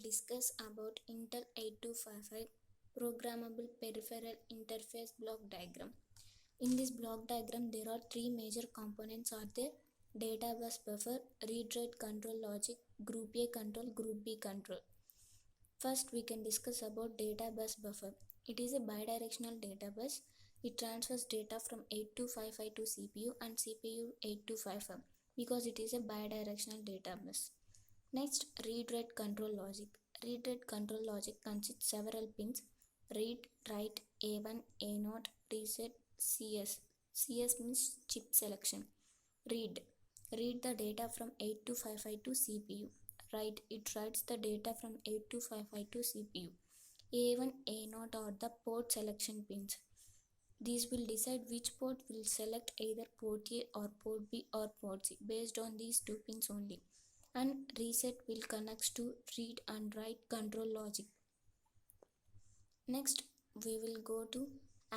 discuss about Intel 8255 Programmable Peripheral Interface Block Diagram. In this block diagram, there are three major components are there: data bus buffer, read-write control logic, group A control, group B control. First, we can discuss about data bus buffer. It is a bidirectional data bus. It transfers data from 8255 to CPU and CPU 8255 because it is a bidirectional data bus. Next, read-write control logic. Read-write control logic consists several pins: read, write, A1, A0, reset, CS. CS means chip selection. Read. Read the data from 8255 to CPU. Write. It writes the data from 8255 to CPU. A1, A0 are the port selection pins. These will decide which port will select either port A or port B or port C based on these two pins only. And reset will connect to read and write control logic. Next, we will go to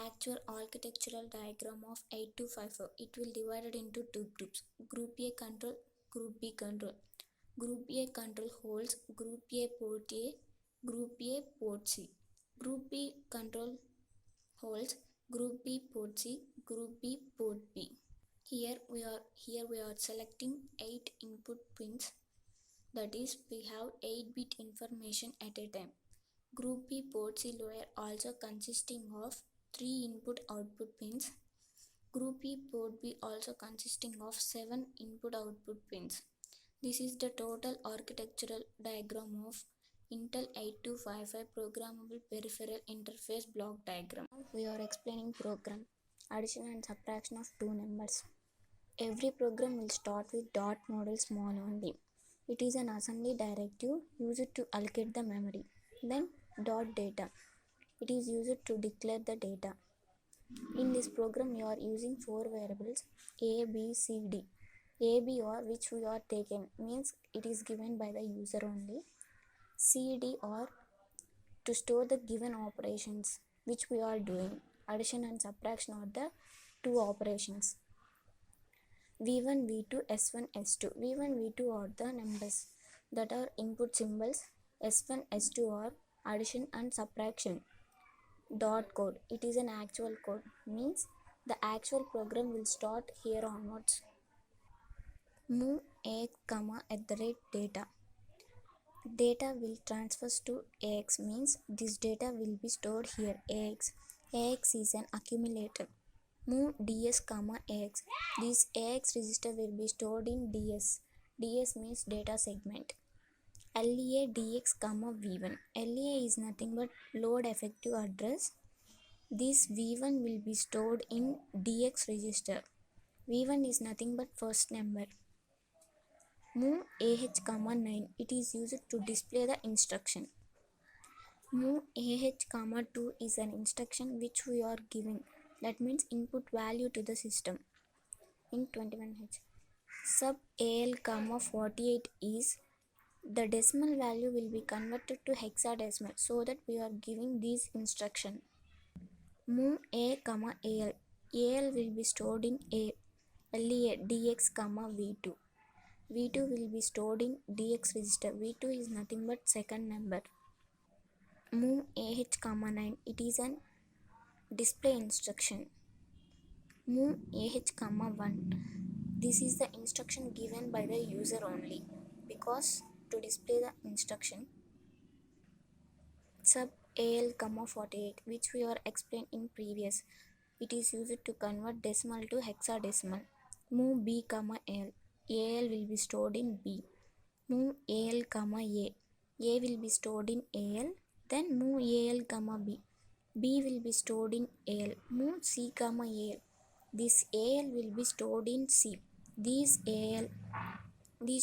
actual architectural diagram of 8254. It will divided into two groups: group A control, group B control. Group A control holds group A port A, group A port C. Group B control holds group B port C, group B port B. Here we are selecting 8 input pins. That is, we have 8-bit information at a time. Group B port C layer also consisting of 3 input-output pins. Group B port B also consisting of 7 input-output pins. This is the total architectural diagram of Intel 8255 Programmable Peripheral Interface Block Diagram. Now we are explaining program, addition and subtraction of two numbers. Every program will start with dot model small only. It is an assembly directive used to allocate the memory. Then dot data. It is used to declare the data. In this program, we are using 4 variables: A, B, C, D. A, B or which we are taken means it is given by the user only. C, D are to store the given operations which we are doing. Addition and subtraction are the two operations. V1, V2, S1, S2. V1, V2 are the numbers that are input symbols. S1, S2 are addition and subtraction. Dot code. It is an actual code. Means the actual program will start here onwards. Move AX, @data. Data will transfer to AX means this data will be stored here. AX. AX is an accumulator. Move DS, AX. This AX register will be stored in DS. DS means data segment. LEA DX, V1. LEA is nothing but load effective address. This V1 will be stored in DX register. V1 is nothing but first number. Move AH, 9. It is used to display the instruction. Move AH, 2 is an instruction which we are giving. That means input value to the system in 21H. Sub AL, 48 is the decimal value will be converted to hexadecimal, so that we are giving this instruction. Move A, AL. AL will be stored in A. LEA DX, V2. V2 will be stored in DX register. V2 is nothing but second number. Move AH, 9. It is an display instruction. Move AH, 1. This is the instruction given by the user only, because to display the instruction. Sub AL, 48, which we are explained in previous. It is used to convert decimal to hexadecimal. Move B, AL. AL will be stored in B. Move AL, A. A will be stored in AL. Then move AL, B. B will be stored in AL. Move C, AL. This AL will be stored in C. These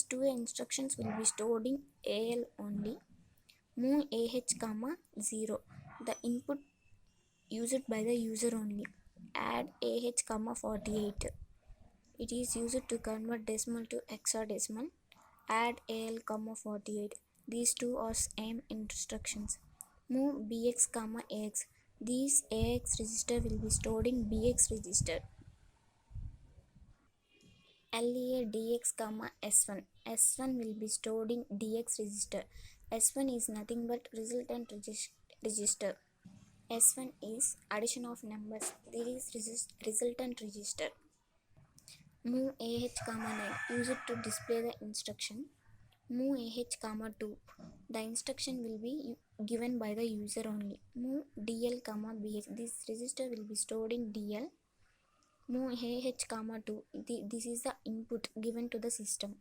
two instructions will be stored in AL only. Move AH, 0. The input used by the user only. Add AH, 48. It is used to convert decimal to hexadecimal. Add AL, 48. These two are same instructions. Move BX, AX. This AX register will be stored in BX register. LEA DX, S1. S1 will be stored in DX register. S1 is nothing but resultant register. S1 is addition of numbers. There is resultant register. Move AH comma 9. Use it to display the instruction. Move AH comma 2. The instruction will be given by the user only. Move DL comma BH. This register will be stored in DL. Move AH comma 2. This is the input given to the system.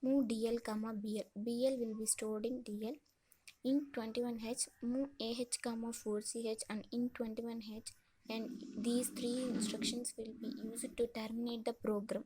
Move DL comma BL. BL will be stored in DL. In 21H, move AH comma 4CH and in 21H, and these three instructions will be used to terminate the program.